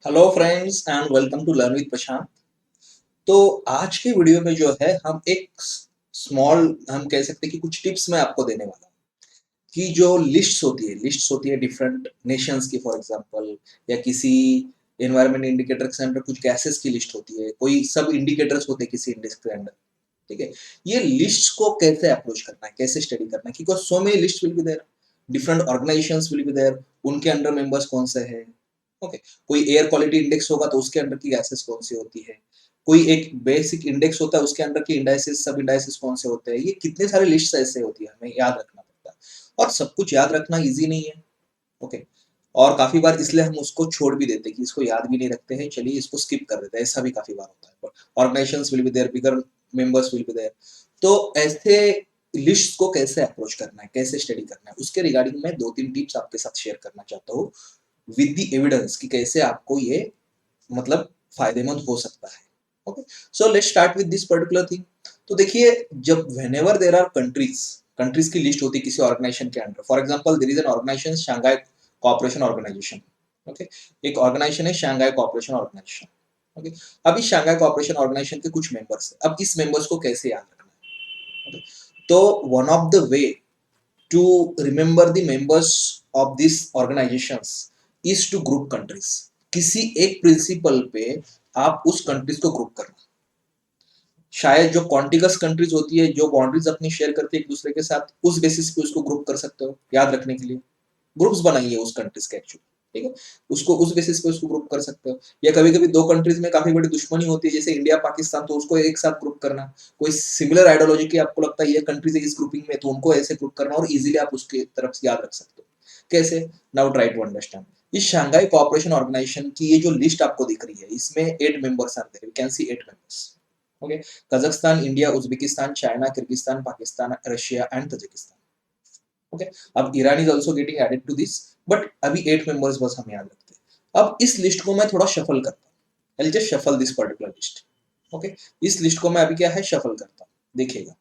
Hello friends and welcome to learn with Prashant. तो आज के वीडियो में जो है हम एक स्मॉल हम कह सकते हैं कि कुछ टिप्स मैं आपको देने वाला हूँ कि जो लिस्ट्स होती है डिफरेंट नेशंस की, फॉर एग्जांपल, या किसी एनवायरमेंट इंडिकेटर के अंदर कुछ गैसेस की लिस्ट होती है, कोई सब इंडिकेटर्स होते हैं किसी इंडेक्स के अंदर। ठीक है, ये लिस्ट्स को कैसे अप्रोच करना है, कैसे स्टडी करना है, क्योंकि so many list will be there, different organisations will be there, उनके अंडर मेंबर्स कौन से हैं। ओके, कोई एयर क्वालिटी इंडेक्स होगा तो उसके अंडर की गैसेस कौन सी होती है, कोई एक बेसिक इंडेक्स होता है उसके अंडर की इंडाइसिस सब इंडाइसिस कौन से होते हैं। ये कितने सारे लिस्ट ऐसे होती है, हमें याद रखना पड़ता है और सब कुछ याद रखना इजी नहीं है। ओके, और काफी बार इसलिए हम उसको छोड़ भी देते हैं कि इसको याद भी नहीं रखते हैं, चलिए इसको स्किप कर देते हैं, ऐसा भी काफी बार होता है। Organisations will be there, bigger members will be there. तो ऐसे लिस्ट को कैसे अप्रोच करना है, कैसे स्टडी करना है, उसके रिगार्डिंग मैं दो तीन टिप्स आपके साथ शेयर करना चाहता हूँ विद द एविडेंस कि कैसे आपको ये मतलब फायदेमंद हो सकता है। Okay, so let's start with this particular thing. तो देखिए, जब whenever there are countries, countries की लिस्ट होती है किसी ऑर्गेनाइजेशन के under. For example, there is an organisation Shanghai Cooperation Organisation. Okay, एक ऑर्गेनाइजेशन है शंघाई कोऑपरेशन ऑर्गेनाइजेशन। ओके, अब इस शंघाई कोऑपरेशन ऑर्गेनाइजेशन के कुछ मेंबर्स हैं। अब इस मेंबर्स को कैसे याद रखना है? okay? तो one of the way to remember the members of these organizations is to group countries। किसी एक प्रिंसिपल पे आप उस कंट्रीज को ग्रुप करना। शायद जो कॉन्टिगस कंट्रीज होती है, जो बाउंड्रीज अपनी शेयर करती है एक दूसरे के साथ, उस बेसिस पे उसको ग्रुप कर सकते हो याद रखने के लिए। ग्रुप्स बनाइए उस कंट्रीज के एक्चुअली। ठीक है, उसको उस बेसिस पे उसको ग्रुप कर सकते हो। या कभी कभी दो कंट्रीज में काफी बड़ी दुश्मनी होती है, जैसे इंडिया पाकिस्तान, तो उसको एक साथ ग्रुप करना। कोई सिमिलर आइडियोलॉजी की आपको लगता है ये कंट्रीज है इस ग्रुपिंग में, तो उनको ऐसे ग्रुप करना और इजीली आप उसके तरफ से याद रख सकते हो। कैसे? Now try to understand. इस शंघाई कोऑपरेशन ऑर्गेनाइजेशन की ये जो लिस्ट आपको दिख रही है, इसमें 8 members are there, you can see 8 members. Okay, Kazakhstan, India, Uzbekistan, China, Kyrgyzstan, Pakistan, Russia and Tajikistan. Okay, अब Iran is also getting added to this, but अभी 8 मेंबर्स बस हम याद रखते हैं। अब इस लिस्ट को मैं थोड़ा शफल करता हूँ, I just shuffle this particular list. Okay, इस लिस्ट को मैं अभी क्या है शफल करता हूँ, देखिएगा।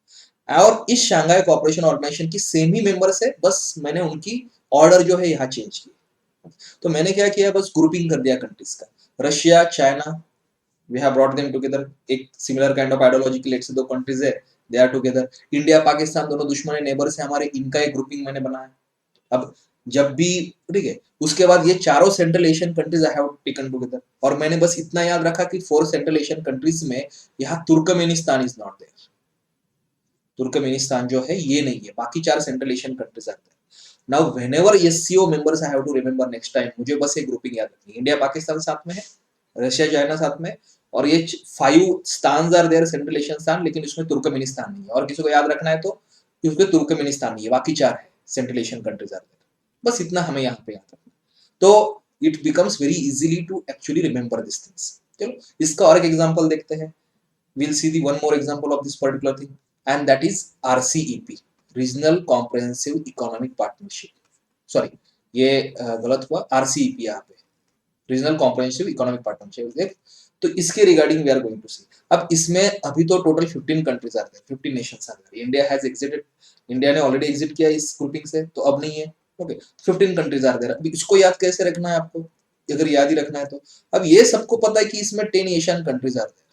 और इस शंघाई कोऑपरेशन ऑर्गेनाइजेशन की सेम ही मेंबर्स है, बस मैंने उनकी ऑर्डर जो है यहाँ चेंज किया। तो मैंने क्या किया, बस ग्रुपिंग कर दिया कंट्रीज का। Russia, China, we have brought them together. एक सिमिलर काइंड ऑफ आइडियोलॉजी की लेट्स से दो कंट्रीज है, they are together. India Pakistan दोनों दुश्मन नेबर्स है हमारे, इनका एक ग्रुपिंग मैंने बनाया। अब जब भी, ठीक है, उसके बाद ये चारों central Asian countries I have taken together, और मैंने बस इतना याद रखा कि 4 सेंट्रल एशियन कंट्रीज में यहाँ Turkmenistan is not there. Turkmenistan जो है ये नहीं है, बाकी 4 सेंट्रल एशियन कंट्रीज आते हैं। Now whenever SCO members I have to remember next time, मुझे बस एक ग्रुपिंग याद रखनी है। इंडिया पाकिस्तान साथ में है, रशिया चाइना साथ में, और ये 5 स्थान आर देयर सेंट्रल एशियन स्थान, लेकिन उसमें तुर्कमेनिस्तान नहीं है। और किसी को याद रखना है तो उसमें तुर्कमेनिस्तान नहीं है, बाकी 4 है central Asian countries are there. बस इतना हमें यहाँ पे याद रखना, तो it becomes very easily to actually remember this things. चलो इसका और एक एग्जांपल देखते हैं। we'll see the one more example of this particular thing, and that is RCEP, regional comprehensive economic partnership. Sorry, ये गलत हुआ, RCEP यहाँ पे रीजनल कॉम्प्रिहेंसिव इकोनॉमिक पार्टनरशिप। तो इसके regarding we are going to see. अब इसमें अभी तो टोटल 15 कंट्रीज आते हैं, 15 नेशंस आते हैं। इंडिया हैज एग्जिटेड, इंडिया ने ऑलरेडी एग्जिट किया इस ग्रुपिंग से, तो अब नहीं है। Okay, 15 countries are there. अभी इसको याद कैसे रखना है आपको, अगर याद ही रखना है तो। अब ये सबको पता है कि इसमें 10 एशियन कंट्रीज आते हैं,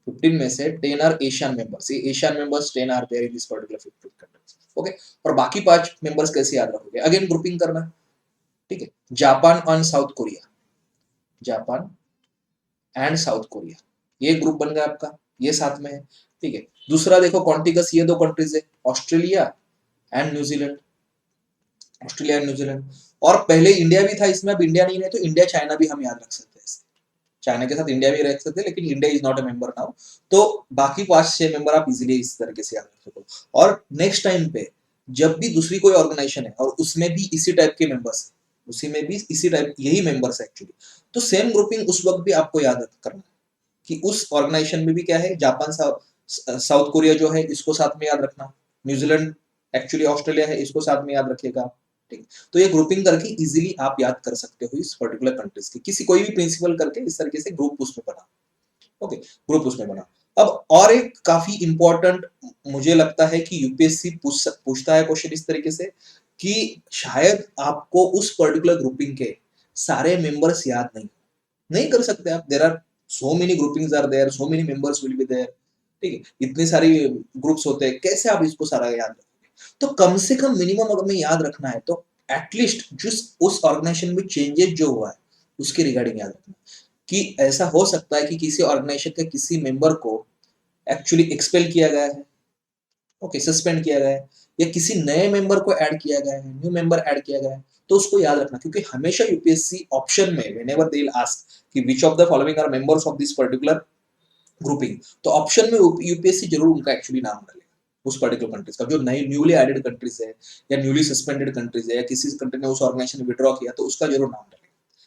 15 में से 10 आर एशियन मेंबर्स। ये Asian members 10 are there in this particular 15 countries. Okay, और बाकी 5 मेंबर्स कैसे याद रखोगे, अगेन ग्रुपिंग करना है। ठीक है, Japan and south Korea, Japan and south Korea, ये ग्रुप बन गया आपका, ये साथ में है। ठीक है, दूसरा देखो कॉन्टिगस, ये दो कंट्रीज है, Australia and New Zealand, Australia and New Zealand. और पहले इंडिया भी था इसमें, अब इंडिया नहीं है, तो इंडिया चाइना भी हम याद रख सकते हैं। चाइना के साथ इंडिया भी रख सकते हैं, लेकिन India is not a member now. तो बाकी 5-6 मेंबर आप इजीली इस तरीके से याद रख सको। और नेक्स्ट टाइम पे जब भी दूसरी कोई ऑर्गेनाइजेशन है और उसमें भी इसी टाइप के मेंबर्स है, उसी में भी इसी टाइप यही मेंबर्स है एक्चुअली, तो सेम ग्रुपिंग उस वक्त भी आपको याद करना है कि उस ऑर्गेनाइजेशन में भी क्या है, जापान साउथ कोरिया जो है इसको साथ में याद रखना, न्यूजीलैंड एक्चुअली ऑस्ट्रेलिया है इसको साथ में याद रखिएगा। ठीक, तो ये ग्रुपिंग करके इजीली आप याद कर सकते हो इस पर्टिकुलर कंट्रीज की, किसी कोई भी प्रिंसिपल करके इस तरीके से ग्रुप उसमें बना। ओके, ग्रुप उसमें बना। अब और एक काफी इंपॉर्टेंट मुझे लगता है कि यूपीएससी पूछता है क्वेश्चन इस तरीके से कि शायद आपको उस पर्टिकुलर ग्रुपिंग के सारे मेंबर्स याद नहीं, नहीं कर सकते आप। There are so many groupings are there, so many members will be there, ठीक है, इतनी सारी ग्रुप्स होते हैं, कैसे आप इसको सारा याद रखोगे? तो कम से कम मिनिमम अगर हमें याद रखना है तो एटलीस्ट जिस उस ऑर्गेनाइजेशन में चेंजेस जो हुआ है उसके रिगार्डिंग याद रखना, कि ऐसा हो सकता है कि किसी ऑर्गेनाइजेशन के किसी मेंबर को एक्चुअली एक्सपेल किया गया है, ओके, सस्पेंड किया गया है, या किसी नए मेंबर को ऐड किया गया है, न्यू मेंबर ऐड किया गया है, तो उसको याद रखना, क्योंकि हमेशा यूपीएससी ऑप्शन में व्हेनेवर दे विल आस्क कि which of the following are members of this particular grouping, तो ऑप्शन में यूपीएससी जरूर उनका एक्चुअली नाम डालेगा उस पर्टिकुलर कंट्रीज का, जो नई न्यूली एडेड कंट्रीज है या न्यूली सस्पेंडेड कंट्रीज है, या किसी कंट्री ने उस ऑर्गेनाइजेशन में विड्रॉ किया तो उसका जरूर नाम डालेगा।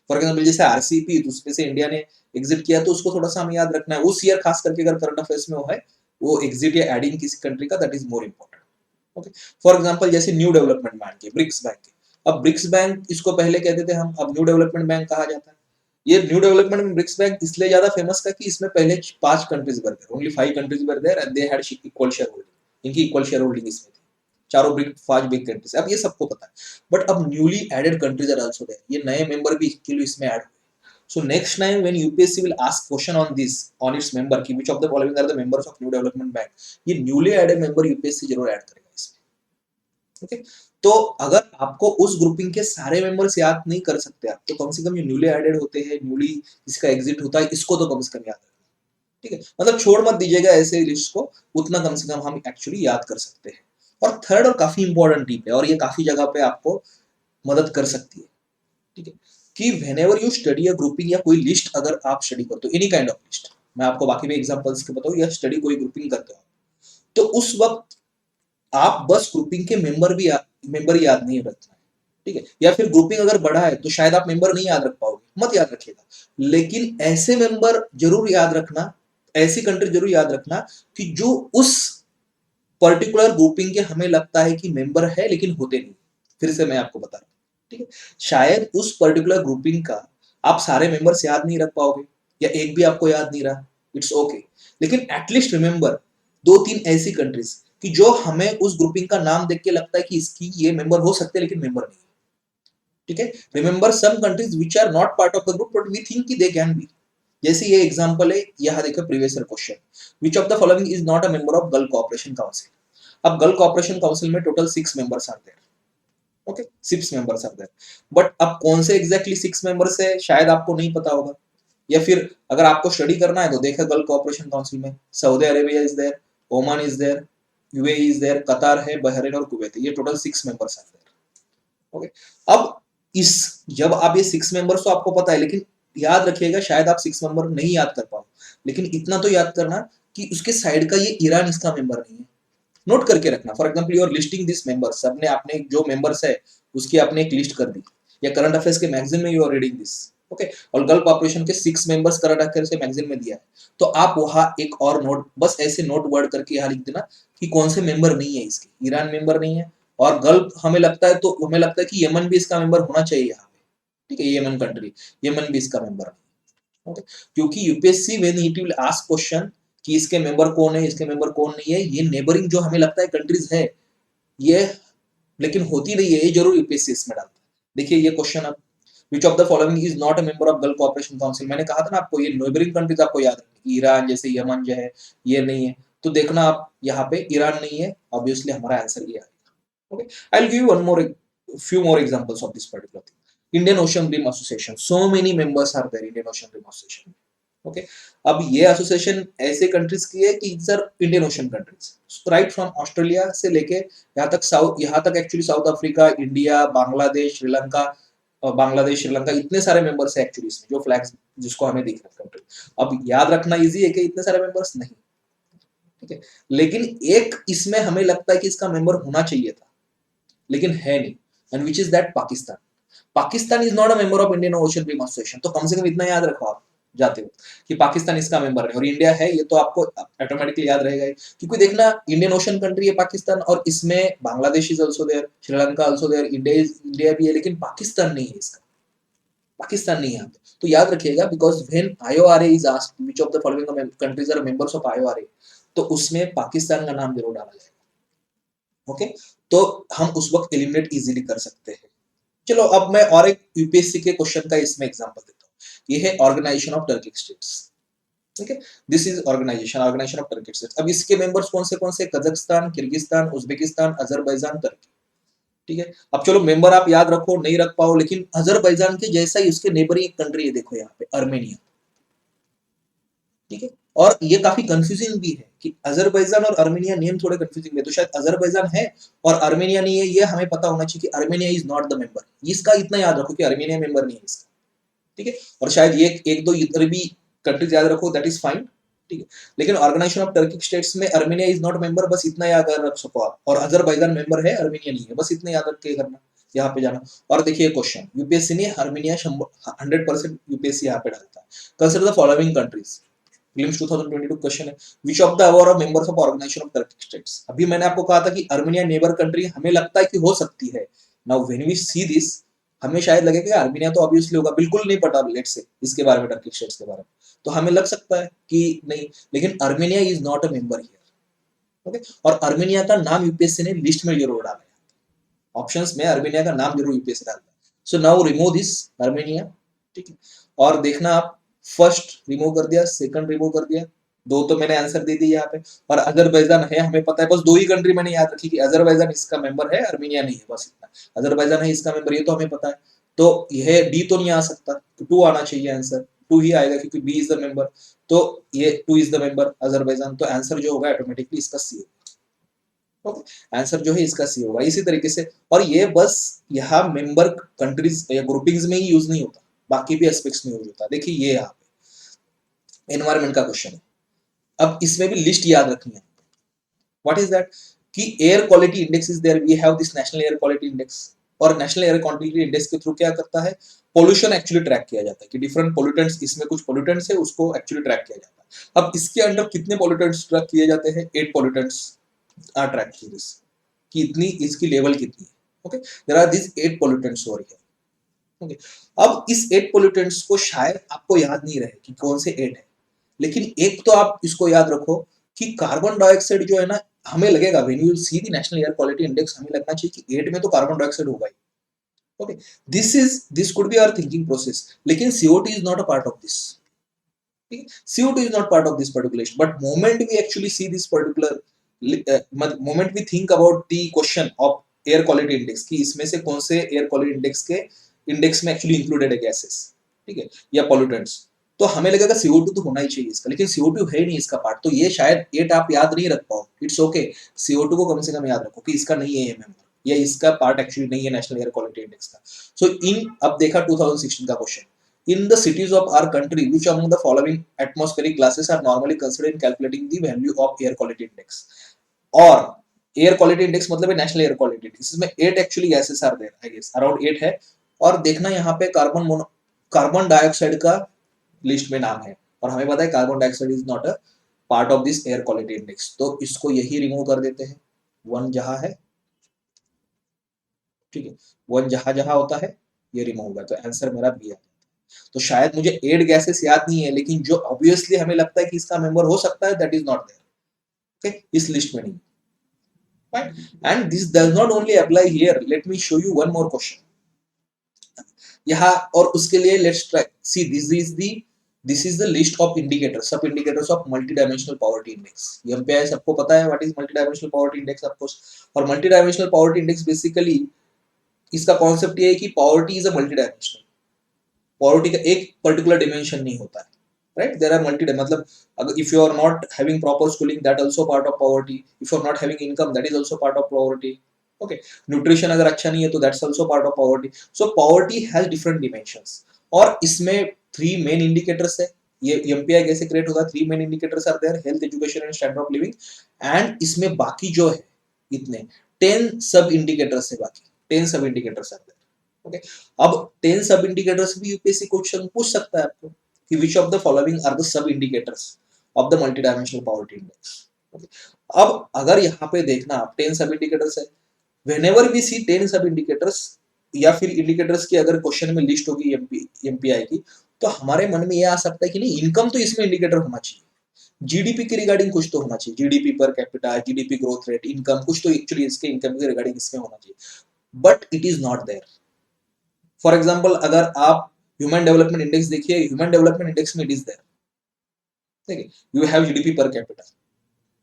फॉर एग्जाम्पल जैसे आरसीपी, तो उसमें से इंडिया ने एग्जिट किया, तो उसको थोड़ा सा हमें याद रखना है उस ईयर, खास करके अगर करंट अफेयर्स में वो है, वो एग्जिट या एडिंग किसी कंट्री का, that is more important. Okay, for example जैसे न्यू डेवलपमेंट बैंक है, ब्रिक्स बैंक है, अब ब्रिक्स बैंक इसको पहले कहते थे हम, अब न्यू डेवलपमेंट बैंक कहा जाता है। ये न्यू डेवलपमेंट में ब्रिक्स बैंक इसलिए ज्यादा फेमस था कि इसमें पहले 5 countries were there, only 5 countries were there and they had equal share holding, इनकी इक्वल शेयर होल्डिंग इसमें थी, चारों बिग 5 बिग कंट्रीज, अब ये सबको पता है। बट अब newly added countries are also there, ये नए मेंबर भी इसमें ऐड हुए। So next time when UPSC will ask question on this, on its member कि which of the following are the members of New Development Bank, ये newly added member UPSC जरूर add करेगा इसमें। Okay, तो अगर आपको उस ग्रुपिंग के सारे मेंबर्स याद नहीं कर सकते आप, तो कम से कम ये न्यूली एडेड होते हैं, न्यूली इसका एग्जिट होता है, इसको तो कम से कम याद रखना, ठीक है, मतलब छोड़ मत दीजिएगा ऐसे लिस्ट को, उतना कम से कम हम एक्चुअली याद कर सकते हैं। और थर्ड और काफी इंपॉर्टेंट टिप है, और ये काफी जगह पे आपको मदद कर सकती है, ठीक है, कि whenever you study a grouping या कोई लिस्ट अगर आप स्टडी करते हो, एनी काइंड ऑफ लिस्ट, मैं आपको बाकी भी एग्जांपल्स के बताऊं, या स्टडी कोई ग्रुपिंग करते हो, तो उस वक्त आप बस ग्रुपिंग के मेंबर याद नहीं रखना है, ठीक है, या फिर ग्रुपिंग अगर बड़ा है तो शायद आप मेंबर नहीं याद रख पाओगे, मत याद रखिएगा, लेकिन ऐसे मेंबर जरूर याद रखना, ऐसी कंट्री जरूर याद रखना कि जो उस पर्टिकुलर ग्रुपिंग के हमें लगता है कि मेंबर है लेकिन होते नहीं। फिर से मैं आपको बता रहा हूँ, ठीक है, शायद उस पर्टिकुलर ग्रुपिंग का आप सारे मेंबर्स याद नहीं रख पाओगे, या एक भी आपको याद नहीं रहा, इट्स ओके, लेकिन एटलीस्ट रिमेंबर 2-3 ऐसी कंट्रीज कि जो हमें उस ग्रुपिंग का नाम देख के लगता है कि इसकी ये मेंबर हो सकते हैं लेकिन मेंबर नहीं, ठीक है, remember some countries which are not part of the group but we think कि दे कैन बी। जैसे ये एग्जांपल है, यहां देखो previous year question, which of the following is not a member of Gulf Cooperation Council. अब Gulf Cooperation Council में total 6 members are there, okay, 6 members are there, but अब कौन से एग्जैक्टली 6 मेंबर्स है शायद आपको नहीं पता होगा, या फिर अगर आपको स्टडी करना है तो देखा गल्फ कोऑपरेशन काउंसिल में Saudi Arabia is there, Oman is there, UAE is there, Qatar है, बहरीन और कुवैत है, ये total 6 members are there. Okay, अब इस जब आप ये 6 मेंबर्स तो आपको पता है, लेकिन याद रखिएगा शायद आप 6 मेंबर नहीं याद कर पाओ, लेकिन इतना तो याद करना कि उसके साइड का ये ईरान इसका मेंबर नहीं है, नोट करके रखना। For example you are listing this members, सबने आपने जो मेंबर्स है उसकी आपने एक लिस्ट कर दी, या करंट अफेयर्स के मैगजीन में you are reading this, okay, और गल्फ ऑपरेशन के 6 मेंबर्स करंट अफेयर्स के मैगजीन में दिया है, तो आप वहां एक और नोट, बस ऐसे नोट वर्ड करके यहाँ लिख देना कि कौन से मेंबर नहीं है इसके, ईरान मेंबर नहीं है, और गल्फ हमें लगता है, तो हमें लगता है कि यमन भी इसका मेंबर होना चाहिए यहाँ पे, ठीक है, यमन कंट्री, यमन भी इसका मेंबर नहीं, ओके, क्योंकि UPSC when it will ask question कि इसके मेंबर कौन है, इसके मेंबर कौन नहीं है, ये नेबरिंग जो हमें लगता है कंट्रीज है ये, लेकिन होती नहीं है, ये जरूर यूपीएससी इसमें डालता है। देखिए ये क्वेश्चन, अब विच of the following is not a member of Gulf Cooperation council, मैंने कहा था ना आपको, ये नेबरिंग कंट्रीज आपको याद रखनी, ईरान जैसे यमन जो है ये नहीं है, तो देखना आप यहाँ पे ईरान नहीं है, ऑब्वियसली हमारा आंसर ये आएगा। Okay, I will give you one more, few more examples of this particular thing. Indian Ocean Rim Association, so many members are there, Indian Ocean Rim Association, okay, अब ये association ऐसे countries की है कि sir Indian ocean countries, right from Australia से लेके यहाँ तक actually south Africa, India, Bangladesh, Sri Lanka, Bangladesh Sri Lanka, इतने सारे मेंबर्स है एक्चुअली इसमें, जो फ्लैग्स जिसको हमें दिख रहा है कंट्री। अब याद रखना इजी है कि इतने सारे मेंबर्स नहीं, ठीक है, लेकिन एक इसमें हमें लगता है कि इसका मेंबर होना चाहिए था लेकिन है नहीं, and which is that Pakistan. Pakistan is not a member of Indian Ocean Rim Association, तो कम से कम इतना याद रखो आप जाते हो कि पाकिस्तान इसका मेंबर है, और इंडिया है, ये तो आपको ऑटोमेटिकली याद रहेगा ही, क्योंकि देखना इंडियन ओशन कंट्री है पाकिस्तान, और इसमें Bangladesh is also there, Sri Lanka also there, India भी है, लेकिन पाकिस्तान नहीं है इसका, पाकिस्तान नहीं है यहाँ पे, तो याद रखिएगा, because when IORA is asked which of the following countries are members of IORA, तो उसमें पाकिस्तान का नाम जरूर डाला जाएगा, ओके, तो हम उस वक्त एलिमिनेट इजीली कर सकते हैं। चलो अब मैं और एक यूपीएससी के क्वेश्चन का इसमें एग्जांपल देता हूँ। ये है ऑर्गेनाइजेशन ऑफ टर्किक स्टेट्स। ठीक है, this is organisation of Turkic states. अब इसके मेंबर्स कौन से Kazakhstan, Kyrgyzstan, Uzbekistan, Azerbaijan, Turkey. ठीक है, अब चलो मेंबर आप याद रखो नहीं रख पाओ, लेकिन अजरबैजान के जैसा ही उसके नेबरिंग एक कंट्री है, देखो यहाँ पे अर्मेनिया। ठीक है, और ये काफी कंफ्यूजिंग भी है कि अजरबैजान और अर्मेनिया नेम थोड़े कंफ्यूजिंग है, तो शायद अजरबैजान है और अर्मेनिया नहीं है, ये हमें पता होना चाहिए कि Armenia is not the member. इसका इतना याद रखो कि अर्मेनिया मेंबर नहीं है इसका। ठीक है, और शायद ये एक दो इधर भी कंट्रीज याद रखो, दैट इज फाइन। ठीक है, लेकिन ऑर्गेनाइजेशन ऑफ टर्किक स्टेट्स में अर्मेनिया इज नॉट मेंबर, बस इतना याद रख सको आप, और अजरबैजान मेंबर है, अर्मेनिया नहीं है, बस इतना याद रख के करना, यहाँ पे जाना। और देखिए क्वेश्चन, यूपीएससी ने अर्मेनिया 100% यूपीएससी यहाँ पे डालता है। Consider the following countries, prelims 2022 question है, which of the above members of organisation of Turkic states. अभी मैंने आपको कहा था कि अर्मेनिया नेबर कंट्री हमें लगता है कि हो सकती है। Now when we see this, हमें शायद लगे कि अर्मेनिया तो ऑब्वियसली होगा, बिल्कुल नहीं पता लेट्स से इसके बारे में, टर्किक स्टेट्स के बारे में, तो हमें लग सकता है कि नहीं, लेकिन Armenia is not a member here. Okay, और अर्मेनिया का नाम यूपीएससी ने लिस्ट में जरूर डाला है, ऑप्शंस में अर्मेनिया का नाम जरूर यूपीएससी डालता है। So now remove this Armenia. ठीक है, और देखना आप, फर्स्ट रिमूव कर दिया, सेकंड रिमूव कर दिया, दो तो मैंने आंसर दे दी यहाँ पे, और अजरबैजान है हमें पता है, बस दो ही कंट्री मैंने याद रखी कि अजरबैजान इसका मेंबर है, अर्मेनिया नहीं है, बस इतना। अजरबैजान है इसका मेंबर, ये तो हमें पता है, तो यह डी तो नहीं आ सकता, तो टू आना चाहिए आंसर, टू ही आएगा क्योंकि बी इज द मेंबर, तो ये two is the member Azerbaijan, तो आंसर जो होगा ऑटोमेटिकली इसका सी होगा। ओके, आंसर जो है इसका सी होगा। इसी तरीके से, और ये बस यहाँ मेंबर कंट्रीज या ग्रुपिंग्स में ही यूज नहीं होता, बाकी भी एस्पेक्ट्स में यूज होता है। देखिए ये यहाँ पे एनवायरमेंट का क्वेश्चन है, अब इसमें भी लिस्ट याद रखनी है। व्हाट इज दैट, कि air quality index is there, we have this national air quality index, और नेशनल एयर क्वालिटी इंडेक्स के थ्रू क्या करता है, पोल्यूशन एक्चुअली ट्रैक किया जाता है कि डिफरेंट पोल्यूटेंट्स, इसमें कुछ पोल्यूटेंट्स है उसको एक्चुअली ट्रैक किया जाता है। अब इसके अंडर कितने पोल्यूटेंट्स ट्रैक किए जाते हैं, 8 पोल्यूटेंट्स आर ट्रैक किए, कि इतनी इसकी लेवल कितनी है। Okay, there are this 8 pollutants over here. Okay, अब इस 8 पोल्यूटेंट्स को शायद आपको याद नहीं रहे कि कौन से 8 है, लेकिन एक तो आप इसको याद रखो कि कार्बन डाइऑक्साइड जो है ना, हमें लगेगा when you see the national air quality index, हमें लगना चाहिए कि 8 में तो कार्बन डाइऑक्साइड होगा ही। Okay, this could be our thinking process, लेकिन CO2 is not a part of this. ठीक है, CO2 is not part of this particular list, but moment we actually see this particular moment we think about the question of air quality index कि इसमें से कौन से air quality index के index में actually included है gases, ठीक है, या पोल्यूटेंट्स, तो हमें लगेगा CO2 तो होना ही चाहिए इसका, लेकिन CO2 है नहीं इसका पार्ट, तो ये शायद 8 आप याद नहीं रख पाओ, इट्स ओके, CO2 को कम से कम याद रखो कि इसका नहीं है ये मेंबर, या इसका पार्ट एक्चुअली नहीं है नेशनल एयर क्वालिटी इंडेक्स का। सो अब देखा 2016 का question, in the cities of our country, which among the following atmospheric gases are normally considered in calculating the value of air quality index? और air quality index मतलब है national air quality index, इसमें 8 actually gases are there, I guess around 8 है, और देखना यहाँ पे carbon dioxide का लिस्ट में नाम है, और हमें पता है carbon dioxide is not a part of this air quality index, तो इसको यही रिमूव कर देते हैं, वन जहां है, ठीक है, वन जहां जहां होता है ये रिमूव होगा, तो आंसर मेरा बी है। तो शायद मुझे 8 गैसेस याद नहीं है, लेकिन जो ऑब्वियसली हमें लगता है कि इसका मेंबर हो सकता है, that is not there. Okay, इस लिस्ट में नहीं, right, and this does not only apply here, let me show you one more question यहाँ, और उसके लिए let's try see this is the list of indicators, sub indicators of multi dimensional poverty index. MPI सबको पता है what is multi dimensional poverty index, of course, और multi dimensional poverty index basically इसका concept ये है कि poverty is a multi dimensional, poverty का एक पर्टिकुलर डिमेंशन नहीं होता है, राइट, देयर आर मल्टी, मतलब अगर if you are not having proper schooling, that also part of poverty, if you are not having income, that is also part of poverty. Okay, nutrition अगर अच्छा नहीं है तो that's also part of poverty. So poverty has different dimensions, और इसमें 3 main indicators है, ये MPI कैसे क्रिएट होगा, 3 main indicators are there, health, education and standard of living, and इसमें बाकी जो है इतने 10 सब इंडिकेटर्स है, बाकी 10 सब इंडिकेटर्स आर देयर। ओके, अब 10 सब इंडिकेटर्स भी यूपीएससी क्वेश्चन पूछ सकता है आपको कि which of the following are the sub indicators of the multi dimensional poverty index. Okay, अब अगर यहाँ पे देखना आप 10 सब इंडिकेटर्स है, व्हेनेवर वी सी 10 सब इंडिकेटर्स, या फिर इंडिकेटर्स की अगर क्वेश्चन में लिस्ट होगी एमपीआई की, तो हमारे मन में ये आ सकता है कि नहीं, इनकम तो इसमें इंडिकेटर होना चाहिए, जीडीपी के रिगार्डिंग कुछ तो होना चाहिए, GDP per capita, GDP growth rate, income, कुछ तो एक्चुअली इसके इनकम के रिगार्डिंग इसमें होना चाहिए, but it is not there. For example अगर आप ह्यूमन डेवलपमेंट इंडेक्स देखिए, ह्यूमन डेवलपमेंट इंडेक्स में इट इज देयर, ठीक है, you have GDP per capita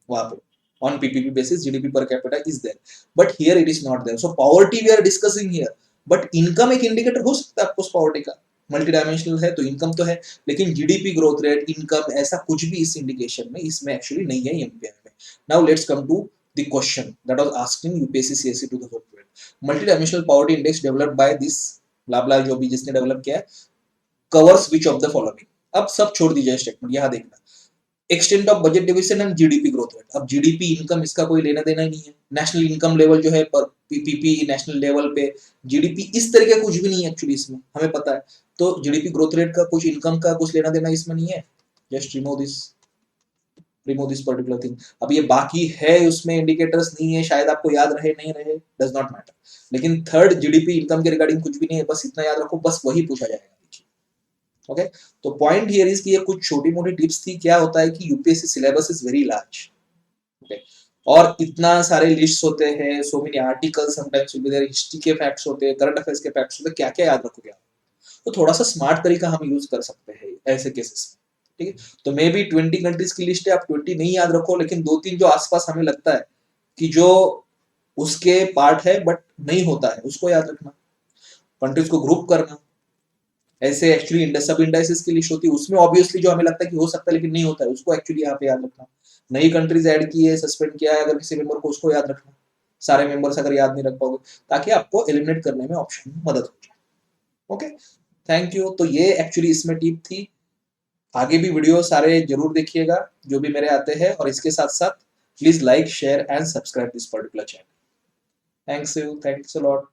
वहां पे on PPP basis GDP per capita is there, but here it is not there. So poverty we are discussing here, but income एक indicator हो सकता है आपको poverty का, मल्टी डायमेंशनल है तो इनकम तो है, लेकिन जीडीपी ग्रोथ रेट, इनकम, ऐसा कुछ भी इस इंडिकेशन में, इसमें एक्चुअली नहीं है एमपीआई में. Now let's come to the question that was asked in UPSC CSC 2012. Multi dimensional poverty index developed by this blah जो भी जिसने डेवलप किया है, covers which of the following. अब सब छोड़ दीजिए स्टेटमेंट, यहां देखना, extent of budget division and GDP growth rate. अब जीडीपी इनकम इसका कोई लेना देना ही नहीं है, नेशनल इनकम लेवल जो है पर पीपीपी नेशनल लेवल पे, जीडीपी इस तरह का कुछ भी नहीं है एक्चुअली इसमें, हमें पता है. तो जीडीपी ग्रोथ रेट का कुछ, इनकम का कुछ लेना देना इसमें नहीं है. Just remove this particular thing. अब ये बाकी है उसमें इंडिकेटर्स नहीं है, शायद आपको याद रहे नहीं रहे, डज नॉट मैटर. लेकिन थर्ड जीडीपी इनकम के रिगार्डिंग कुछ भी नहीं है, बस इतना याद रखो, बस वही पूछा जाएगा. ओके, तो पॉइंट हियर इज कि ये कुछ छोटी मोटी टिप्स थी. क्या होता है कि UPSC syllabus is very large, okay, और इतना सारे लिस्ट्स होते हैं, so many articles, sometimes will be there, history के फैक्ट्स होते हैं, करंट अफेयर्स के फैक्ट्स होते हैं, क्या क्या याद रखोगे आप. तो थोड़ा सा स्मार्ट तरीका हम यूज कर सकते हैं ऐसे केसेस में, ठीक है. तो मे बी 20 कंट्रीज की लिस्ट है, आप 20 नहीं याद रखो, लेकिन 2-3 जो आसपास हमें लगता है कि जो उसके पार्ट है बट नहीं होता है, उसको याद रखना, कंट्रीज को ग्रुप करना. ऐसे एक्चुअली सब इंडाइसेस की लिस्ट होती है, उसमें ऑब्वियसली जो हमें लगता है कि हो सकता है लेकिन नहीं होता है, उसको एक्चुअली यहाँ पे याद रखना. नई कंट्रीज ऐड की है, सस्पेंड किया है अगर किसी मेंबर को, उसको याद रखना. सारे मेंबर्स अगर याद नहीं रख पाओगे, ताकि आपको एलिमिनेट करने में ऑप्शन में मदद हो जाए. Okay, thank you. तो ये एक्चुअली इसमें टिप थी. आगे भी वीडियो सारे जरूर देखिएगा जो भी मेरे आते हैं, और इसके साथ साथ please like, share and subscribe this particular channel. Thanks a lot.